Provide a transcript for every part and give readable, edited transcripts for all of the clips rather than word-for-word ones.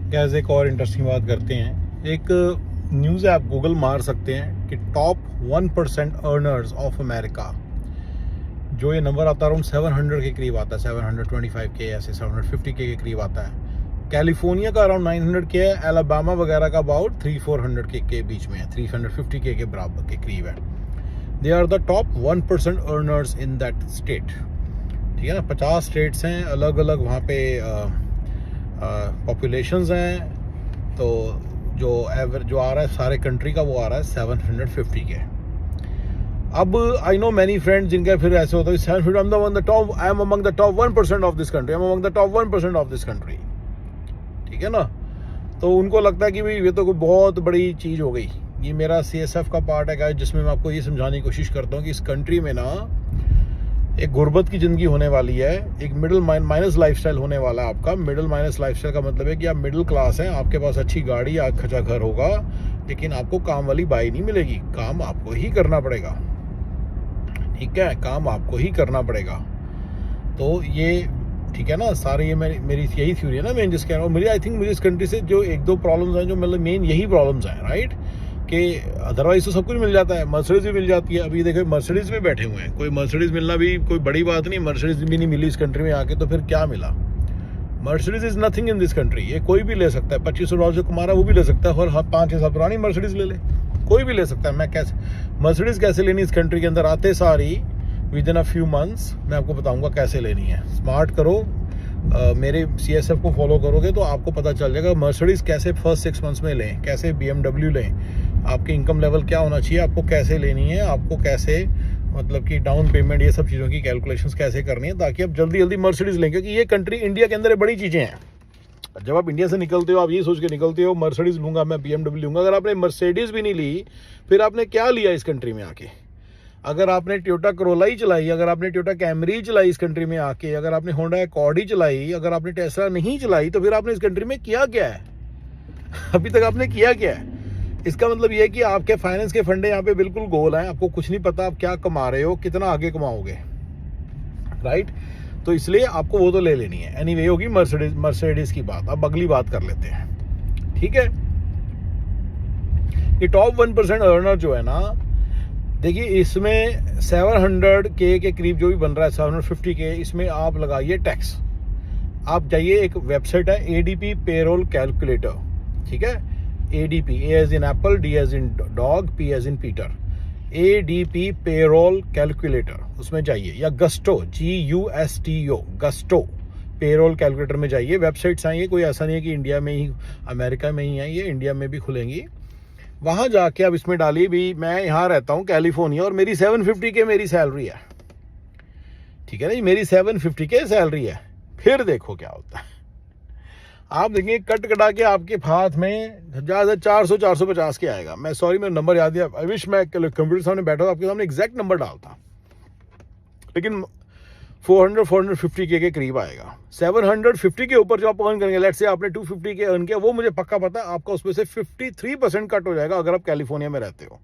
Gas एक और interesting बात करते हैं। एक न्यूज़ है, आप गूगल मार सकते हैं कि टॉप 1% अर्नर्स ऑफ अमेरिका, जो ये नंबर आता है अराउंड 700 के करीब आता है, 725 के ऐसे 750 के करीब आता है। कैलिफोर्निया का अराउंड 900 के है, अलाबामा वगैरह का अबाउट 300-400 के बीच में है, 350 के बराबर के करीब है। They are the top 1% earners in that state. ठीक है ना, 50 स्टेट्स हैं, अलग अलग वहाँ पे पॉपुलेशंस हैं। तो जो एवरेज जो आ रहा है सारे कंट्री का, वो आ रहा है 750 के। अब आई नो मैनी फ्रेंड्स जिनका फिर ऐसे होता है 750, I am among the top 1% of this country, I am among the top 1% of this country. ठीक है ना, तो उनको लगता है कि भाई ये तो कोई बहुत बड़ी चीज़ हो गई। ये मेरा CSF का पार्ट है जिसमें मैं आपको ये समझाने की कोशिश करता हूँ कि इस कंट्री में ना एक गुर्बत की ज़िंदगी होने वाली है, एक मिडिल माइनस लाइफस्टाइल होने वाला है आपका। मिडिल माइनस लाइफस्टाइल का मतलब है कि आप मिडिल क्लास हैं, आपके पास अच्छी गाड़ी, अच्छा घर होगा, लेकिन आपको काम वाली बाई नहीं मिलेगी। काम आपको ही करना पड़ेगा। ठीक है, काम आपको ही करना पड़ेगा। तो ये ठीक है ना, सारे ये मेरी यही थ्योरी है ना, मैं जिस कह रहा हूँ। मेरी आई थिंक मुझे इस कंट्री से जो एक दो प्रॉब्लम्स हैं, जो मतलब मेन यही प्रॉब्लम्स हैं, राइट, कि अदरवाइज तो सब कुछ मिल जाता है। मर्सिडीज भी मिल जाती है। अभी देखो मर्सिडीज में बैठे हुए हैं, कोई मर्सिडीज मिलना भी कोई बड़ी बात नहीं। मर्सिडीज भी नहीं मिली इस कंट्री में आके, तो फिर क्या मिला? Mercedes is nothing in this country. ये कोई भी ले सकता है, $2500 जो कमा रहा है वो भी ले सकता है, और 5-6 साल पुरानी मर्सिडीज ले ले, कोई भी ले सकता है। मैं कैसे मर्सिडीज कैसे लेनी इस कंट्री के अंदर आते सारी with in a few months मैं आपको बताऊंगा कैसे लेनी है। स्मार्ट करो, मेरे CSF को फॉलो करोगे तो आपको पता चल जाएगा मर्सिडीज कैसे फर्स्ट 6 मंथ्स में लें, कैसे BMW लें, आपके इनकम लेवल क्या होना चाहिए, आपको कैसे लेनी है, आपको कैसे मतलब कि डाउन पेमेंट, ये सब चीज़ों की कैलकुलेशंस कैसे करनी है, ताकि आप जल्दी जल्दी मर्सिडीज लें। क्योंकि ये कंट्री इंडिया के अंदर बड़ी चीज़ें हैं। जब आप इंडिया से निकलते हो, आप ये सोच के निकलते हो मर्सिडीज लूँगा मैं, BMW लूँगा। अगर आपने मर्सिडीज भी नहीं ली, फिर आपने क्या लिया इस कंट्री में आके? अगर आपने टोयोटा करोला ही चलाई, अगर आपने टोयोटा कैमरी चलाई इस कंट्री में आके, अगर आपने होंडा अकॉर्ड ही चलाई, अगर आपने टेस्ला नहीं चलाई, तो फिर आपने इस कंट्री में किया क्या है? अभी तक आपने किया क्या है? इसका मतलब ये है कि आपके फाइनेंस के फंडे यहाँ पे बिल्कुल गोल हैं। आपको कुछ नहीं पता आप क्या कमा रहे हो, कितना आगे कमाओगे, राइट? तो इसलिए आपको वो तो ले लेनी है। एनीवे होगी मर्सिडीज की बात। अब अगली बात कर लेते हैं, ठीक है? ये टॉप 1% अर्नर जो है ना, देखिए इसमें 700K के करीब जो भी बन रहा है, 750K, इसमें आप लगाइए टैक्स। आप जाइए, एक वेबसाइट है ADP पेरोल कैलकुलेटर। ठीक है, ADP, A as in apple, D as in dog, P as in Peter, ADP payroll calculator, उसमें जाइए, या gusto, GUSTO, gusto payroll calculator में जाइए। वेबसाइट्स आई है, कोई ऐसा नहीं है कि इंडिया में ही, अमेरिका में ही है, ये इंडिया में भी खुलेंगी। वहाँ जाके अब इसमें डालिए भी मैं यहाँ रहता हूँ कैलिफोर्निया, और मेरी 750K मेरी सैलरी है। ठीक है ना, मेरी 750K सैलरी है। फिर देखो क्या होता है। आप देखेंगे कट कटा के आपके हाथ में ज़्यादा 400-450 के आएगा। मैं सॉरी, मेरा नंबर याद है, आई विश मैं कंप्यूटर सामने बैठा था, आपके सामने एग्जैक्ट नंबर डालता, लेकिन 400-450K के करीब आएगा। 750 के ऊपर जो आप अर्न करेंगे, लेट्स से आपने 250K अर्न किया, वो मुझे पक्का पता है आपका उसमें से 53% कट हो जाएगा अगर आप कैलिफोर्निया में रहते हो।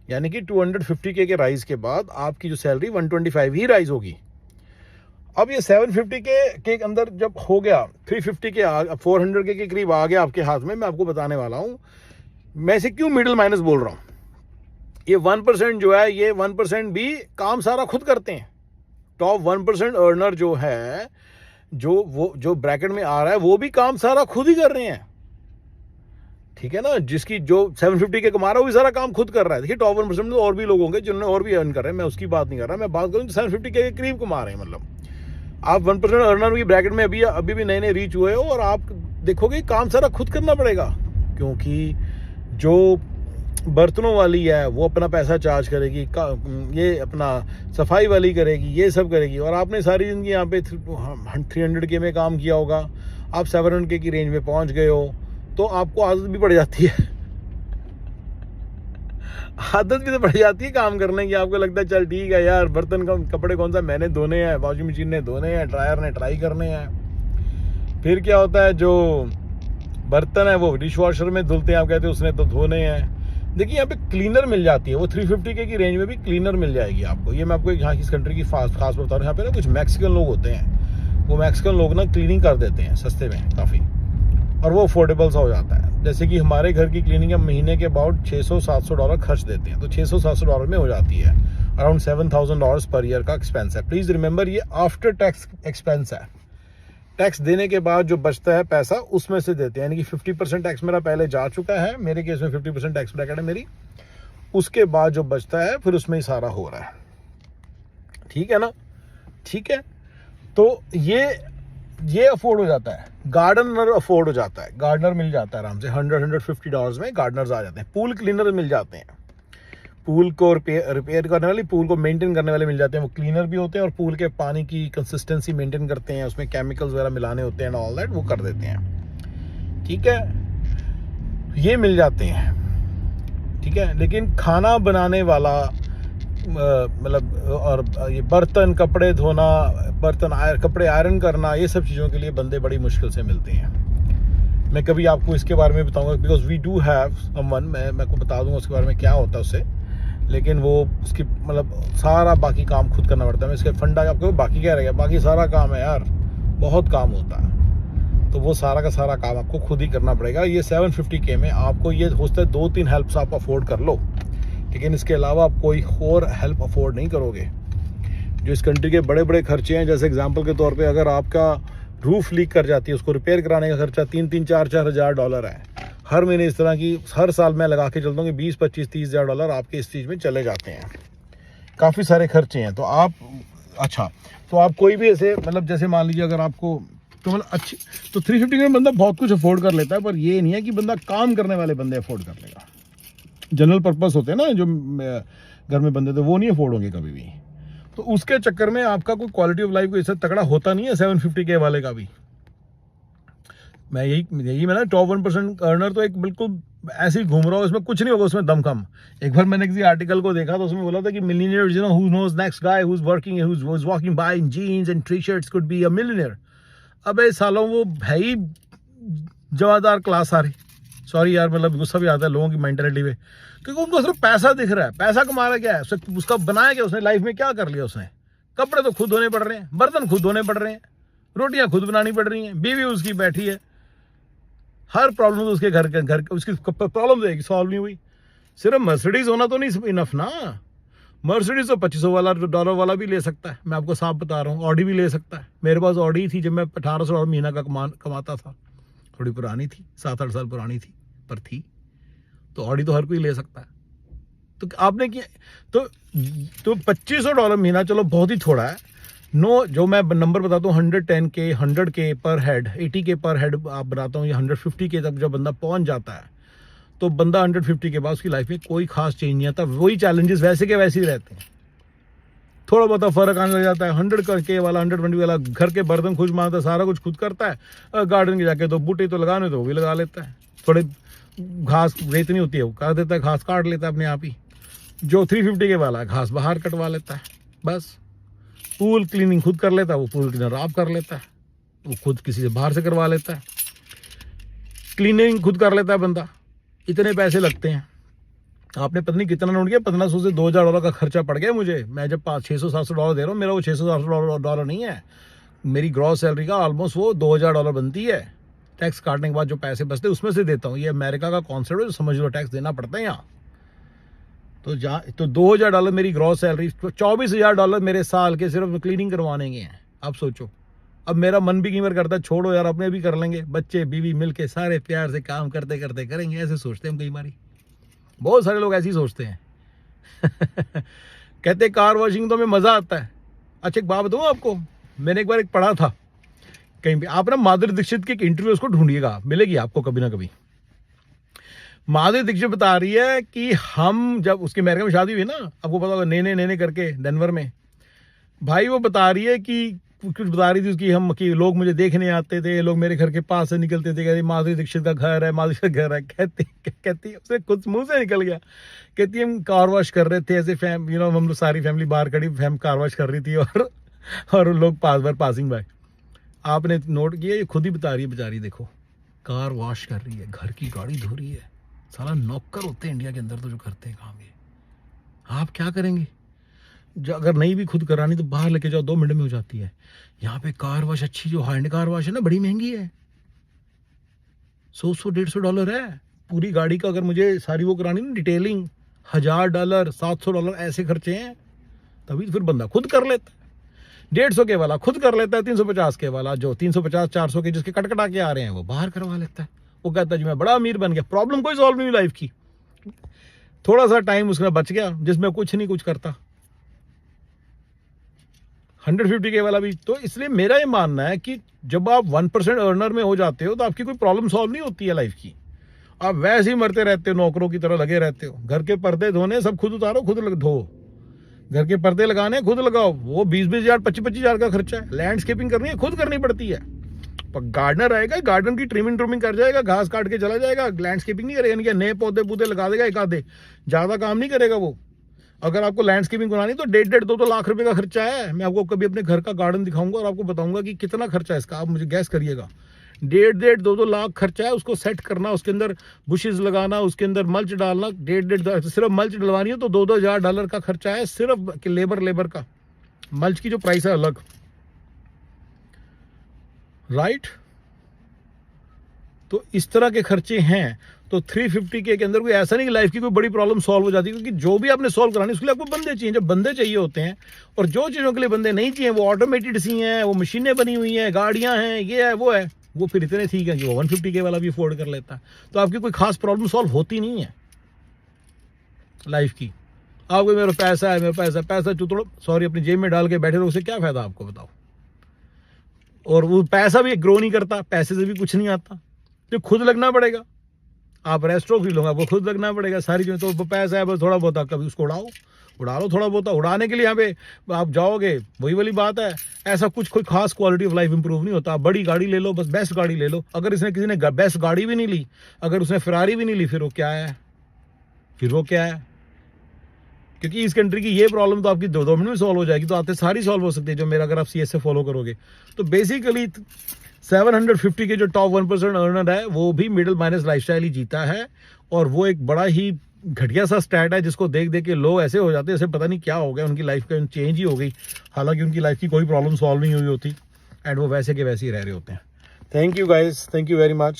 यानी कि 250K के राइज के बाद आपकी जो सैलरी 125 ही राइज होगी। अब ये 750K के अंदर जब हो गया, 350K 400K के करीब आ गया आपके हाथ में, मैं आपको बताने वाला हूँ मैं इसे क्यों मिडिल माइनस बोल रहा हूँ। ये 1% जो है, ये 1% भी काम सारा खुद करते हैं। टॉप 1% अर्नर जो है, जो ब्रैकेट में आ रहा है, वो भी काम सारा खुद ही कर रहे हैं। ठीक है ना, जिसकी जो 750K कमा रहा है वो भी सारा काम खुद कर रहा है। देखिए टॉप 1% में तो और भी लोग होंगे जिन्होंने और भी अर्न कर रहे हैं, मैं उसकी बात नहीं कर रहा। मैं बात करूँ 750K के करीब कमा रहे हैं। मतलब आप 1% अर्नर की ब्रैकेट में अभी भी नए रीच हुए हो, और आप देखोगे काम सारा खुद करना पड़ेगा। क्योंकि जो बर्तनों वाली है वो अपना पैसा चार्ज करेगी, ये अपना सफाई वाली करेगी, ये सब करेगी, और आपने सारी ज़िंदगी यहाँ पे 300K में काम किया होगा, आप 700K की रेंज में पहुँच गए हो, तो आपको आदत भी पड़ जाती है। आदत भी तो पड़ जाती है काम करने की। आपको लगता है चल ठीक है यार, बर्तन का कपड़े कौन सा मैंने धोने हैं, वॉशिंग मशीन ने धोने हैं, ड्रायर ने ट्राई करने हैं। फिर क्या होता है, जो बर्तन है वो डिश वॉशर में धुलते हैं, आप कहते हैं उसने तो धोने हैं। देखिए यहाँ पे क्लीनर मिल जाती है, वो 350K की रेंज में भी क्लीनर मिल जाएगी आपको। ये मैं आपको यहाँ की इस कंट्री की खास बता रहा हूँ। यहाँ पे ना कुछ मैक्सिकन लोग होते हैं, वो मैक्सिकन लोग ना क्लीनिंग कर देते हैं सस्ते में काफ़ी। और वो अफोर्डेबल सा हो जाता है। जैसे कि हमारे घर की क्लीनिंग हम महीने के अबाउट $600-700 खर्च देते हैं, तो $600-700 में हो जाती है। अराउंड $7,000 पर ईयर का एक्सपेंस है। प्लीज़ रिमेंबर ये आफ्टर टैक्स एक्सपेंस है। टैक्स देने के बाद जो बचता है पैसा उसमें से देते हैं, यानी कि 50% टैक्स मेरा पहले जा चुका है, मेरे केस में 50% टैक्स ब्रैकेट है मेरी, उसके बाद जो बचता है फिर उसमें ही सारा हो रहा है। ठीक है ना? ठीक है, तो ये अफोर्ड हो जाता है। गार्डनर अफोर्ड हो जाता है, गार्डनर मिल जाता है आराम से $100-150 में गार्डनर्स आ जाते हैं। पूल क्लीनर मिल जाते हैं, पूल को रिपेयर करने वाले, पूल को मेंटेन करने वाले मिल जाते हैं। वो क्लीनर भी होते हैं और पूल के पानी की कंसिस्टेंसी मेंटेन करते हैं, उसमें केमिकल्स वगैरह मिलाने होते हैं, ऑल दैट वो कर देते हैं। ठीक है, ये मिल जाते हैं। ठीक है, लेकिन खाना बनाने वाला मतलब और ये बर्तन, कपड़े धोना, कपड़े आयरन करना, ये सब चीज़ों के लिए बंदे बड़ी मुश्किल से मिलते हैं। मैं कभी आपको इसके बारे में बताऊंगा, because we do have someone, मैं को बता दूंगा उसके बारे में क्या होता है उससे, लेकिन वो उसकी मतलब सारा बाकी काम खुद करना पड़ता है। मैं इसके फंडा आपको बाकी क्या रहेगा, बाकी सारा काम है यार, बहुत काम होता है, तो वो सारा का सारा काम आपको खुद ही करना पड़ेगा। ये 750K में आपको ये हो सकता है 2-3 हेल्प्स आप अफोर्ड कर लो, लेकिन इसके अलावा आप कोई और हेल्प अफोर्ड नहीं करोगे। जो इस कंट्री के बड़े बड़े खर्चे हैं, जैसे एग्जांपल के तौर पे अगर आपका रूफ लीक कर जाती है, उसको रिपेयर कराने का खर्चा $3-4 हज़ार है हर महीने। इस तरह की हर साल मैं लगा के चलता हूँ कि $20-25-30 आपके इस चीज़ में चले जाते हैं। काफ़ी सारे खर्चे हैं। तो आप तो आप कोई भी ऐसे मतलब जैसे मान लीजिए अगर आपको तो मतलब अच्छी तो 350 में बंदा बहुत कुछ अफोर्ड कर लेता है, पर ये नहीं है कि बंदा काम करने वाले बंदे अफोर्ड कर लेगा। जनरल पर्पस होते हैं ना जो घर में बंदे, तो वो नहीं अफोर्ड होंगे कभी भी। तो उसके चक्कर में आपका कोई क्वालिटी ऑफ लाइफ को इससे तगड़ा होता नहीं है 750K वाले का भी। मैं यही मैं ना टॉप 1% अर्नर तो एक बिल्कुल ऐसे ही घूम रहा हूँ, इसमें कुछ नहीं होगा, उसमें दमखम। एक बार मैंने किसी आर्टिकल को देखा तो उसमें बोला था कि millionaires, you know, who knows next guy who is working who is walking by in jeans and T shirts could be a millionaire. अबे सालों, वो भाई जवादार क्लास आ रही, सॉरी यार, मतलब गुस्सा भी आता है लोगों की मेंटेलिटी पे, क्योंकि उनको सिर्फ पैसा दिख रहा है। पैसा कमा रहा क्या है, उसका बनाया क्या उसने, लाइफ में क्या कर लिया उसने? कपड़े तो खुद धोने पड़ रहे हैं, बर्तन खुद धोने पड़ रहे हैं, रोटियां खुद बनानी पड़ रही हैं, बीवी उसकी बैठी है, हर प्रॉब्लम तो उसके घर उसकी प्रॉब्लम रहेगी, सॉल्व नहीं हुई। सिर्फ मर्सिडीज होना तो नहीं इनफ ना। मर्सिडीज तो $2500 वाला भी ले सकता है, मैं आपको साफ बता रहा हूँ। ऑडी भी ले सकता है। मेरे पास ऑडी थी जब मैं $1800 महीना का कमाता था, थोड़ी पुरानी थी, 7-8 साल पुरानी थी, पर थी। तो ऑडी तो हर कोई ले सकता है। तो आपने किया तो $2500 महीना चलो बहुत ही थोड़ा है। नो, जो मैं नंबर बताता हूँ 110K 100K पर हेड, 80K पर हेड आप बनाता हूँ, या 150K तक जब बंदा पहुंच जाता है, तो बंदा 150 के बाद उसकी लाइफ में कोई खास चेंज नहीं आता, वही चैलेंजेस वैसे के वैसे ही रहते हैं। थोड़ा बहुत फर्क आने लग जाता है। 100K वाला 120 वाला घर के बर्तन खुद मारता है, सारा कुछ खुद करता है, गार्डन के जाके तो बूटे तो लगाने तो वो भी लगा लेता है, थोड़े घास रेतनी होती है वो कर देता है, घास काट लेता है अपने आप ही। जो 350K वाला है घास बाहर कटवा लेता है, बस। पूल क्लीनिंग खुद कर लेता है, वो पूल क्लीनर आप कर लेता है, वो खुद किसी से बाहर से करवा लेता है, क्लीनिंग खुद कर लेता है बंदा। इतने पैसे लगते हैं। आपने पता नहीं कितना नोट किया, 1500 से $2000 का खर्चा पड़ गया मुझे। मैं जब $600-700 दे रहा हूँ, मेरा वो $600-700 नहीं है, मेरी ग्रॉस सैलरी का ऑलमोस्ट वो $2000 बनती है। टैक्स काटने के बाद जो पैसे बचते हैं उसमें से देता हूँ। ये अमेरिका का कॉन्सेप्ट है, जो समझ लो, टैक्स देना पड़ता है यहाँ। तो $2000 मेरी ग्रॉस सैलरी, $24,000 मेरे साल के सिर्फ क्लीनिंग करवाने के हैं। अब सोचो, अब मेरा मन भी कई बार करता है छोड़ो यार, अपने भी कर लेंगे, बच्चे बीवी मिलके सारे प्यार से काम करते करते करेंगे, ऐसे सोचते हैं हम कई बारी। बहुत सारे लोग ऐसे ही सोचते हैं। कहते कार वॉशिंग तो हमें मज़ा आता है। अच्छा, एक बात बताऊँ आपको, मैंने एक बार एक पढ़ा था कहीं पे, आप ना माधुरी दीक्षित की एक इंटरव्यू उसको ढूंढिएगा, मिलेगी आपको कभी ना कभी। माधुरी दीक्षित बता रही है कि हम जब उसकी अमेरिका में शादी हुई ना, आपको पता होगा, नेने करके डेनवर में, भाई वो बता रही है कि कुछ बता रही थी उसकी, हम कि लोग मुझे देखने आते थे, लोग मेरे घर के पास से निकलते थे, कहते माधुरी दीक्षित का घर है, माधुरी का घर है। कहती उसे कुछ मुंह से निकल गया, कहती हम कार वॉश कर रहे थे ऐसे हम लोग सारी फैमिली बाहर खड़ी कार वॉश कर रही थी, और लोग पासिंग बाय। आपने नोट किया, ये खुद ही बता रही है बेचारी, देखो कार वॉश कर रही है, घर की गाड़ी धो रही है। साला नौकर होते हैं इंडिया के अंदर तो जो करते हैं काम ये। आप क्या करेंगे? जो अगर नहीं भी खुद करानी तो बाहर लेके जाओ, 2 मिनट में हो जाती है। यहाँ पे कार वॉश अच्छी, जो हैंड कार वॉश है ना, बड़ी महंगी है। $100-150 है पूरी गाड़ी का। अगर मुझे सारी वो करानी ना डिटेलिंग, $1000 $700 ऐसे खर्चे हैं। तभी तो फिर बंदा खुद कर लेता है। 150 के वाला खुद कर लेता है, 350 के वाला जो 350-400 के जिसके कटकटा के आ रहे हैं वो बाहर करवा लेता है। वो कहता है जी मैं बड़ा अमीर बन गया। प्रॉब्लम कोई सॉल्व नहीं हुई लाइफ की, थोड़ा सा टाइम उसका बच गया जिसमें कुछ नहीं कुछ करता। 150 के वाला भी। तो इसलिए मेरा ये मानना है कि जब आप 1% अर्नर में हो जाते हो तो आपकी कोई प्रॉब्लम सॉल्व नहीं होती है लाइफ की। आप वैसे ही मरते रहते हो, नौकरों की तरह लगे रहते हो। घर के पर्दे धोने सब खुद उतारो, खुद धो। घर के पर्दे लगाने खुद लगाओ, वो 20-20 हज़ार 25-25 हज़ार का खर्चा है। लैंडस्केपिंग करनी है खुद करनी पड़ती है। पर गार्डनर आएगा, गार्डन की ट्रिमिंग कर जाएगा, घास काट के चला जाएगा, लैंडस्केपिंग नहीं करेगा। नहीं नए पौधे लगा देगा एक आधे, ज्यादा काम नहीं करेगा वो। अगर आपको लैंडस्केपिंग बनानी तो 1.5-2 लाख रुपए का खर्चा है। मैं आपको कभी अपने घर का गार्डन दिखाऊंगा और आपको बताऊंगा कि कितना खर्चा है इसका, आप मुझे गैस करिएगा। 1.5-2 लाख खर्चा है उसको सेट करना, उसके अंदर बुशेस लगाना, उसके अंदर मल्च डालना। 1.5 सिर्फ मल्च डलवानी हो तो $2,000 का खर्चा है सिर्फ लेबर का। मल्च की जो प्राइस है अलग, राइट। तो इस तरह के खर्चे हैं। तो 350 के अंदर कोई ऐसा नहीं कि लाइफ की कोई बड़ी प्रॉब्लम सॉल्व हो जाती है, क्योंकि जो भी आपने सॉल्व करानी उसके लिए आपको बंदे चाहिए। जब बंदे चाहिए होते हैं और जो चीज़ों के लिए बंदे नहीं चाहिए वो ऑटोमेटेड सी हैं, वो मशीनें बनी हुई हैं, गाड़ियां हैं, ये है वो है, वो फिर इतने ठीक है कि वो 150 के वाला भी अफोर्ड कर लेता है। तो आपकी कोई खास प्रॉब्लम सॉल्व होती नहीं है लाइफ की। आपको मेरा पैसा है, मेरा पैसा चुतड़ो, सॉरी, अपनी जेब में डाल के बैठे रहो, उससे क्या फायदा आपको बताओ। और वो पैसा भी ग्रो नहीं करता, पैसे से भी कुछ नहीं आता, तो खुद लगना पड़ेगा। आप रेस्टोरेंट भी लोगे, आपको खुद लगना पड़ेगा सारी चीज़ें। तो पैसा है बस थोड़ा बहुत, कभी उसको उड़ा लो थोड़ा बहुत। उड़ाने के लिए यहाँ पे आप जाओगे, वही वाली बात है। ऐसा कुछ कोई खास क्वालिटी ऑफ लाइफ इंप्रूव नहीं होता। आप बड़ी गाड़ी ले लो, बस बेस्ट गाड़ी ले लो। अगर इसने किसी ने बेस्ट गाड़ी भी नहीं ली, अगर उसने फरारी भी नहीं ली, फिर वो क्या है, क्योंकि इस कंट्री की ये प्रॉब्लम तो आपकी 2 मिनट में सॉल्व हो जाएगी। तो आते सारी सॉल्व हो सकती है जो मेरा, अगर आप CS से फॉलो करोगे। तो बेसिकली 750 के जो टॉप 1% अर्नर है वो भी मिडिल माइनस लाइफस्टाइल ही जीता है। और वो एक बड़ा ही घटिया सा स्टैट है जिसको देख देख के लोग ऐसे हो जाते हैं जैसे पता नहीं क्या हो गया, उनकी लाइफ का चेंज ही हो गई। हालांकि उनकी लाइफ की कोई प्रॉब्लम सॉल्व नहीं हुई होती एंड वो वैसे के वैसे ही रह रहे होते हैं। Thank you guys, thank you very much.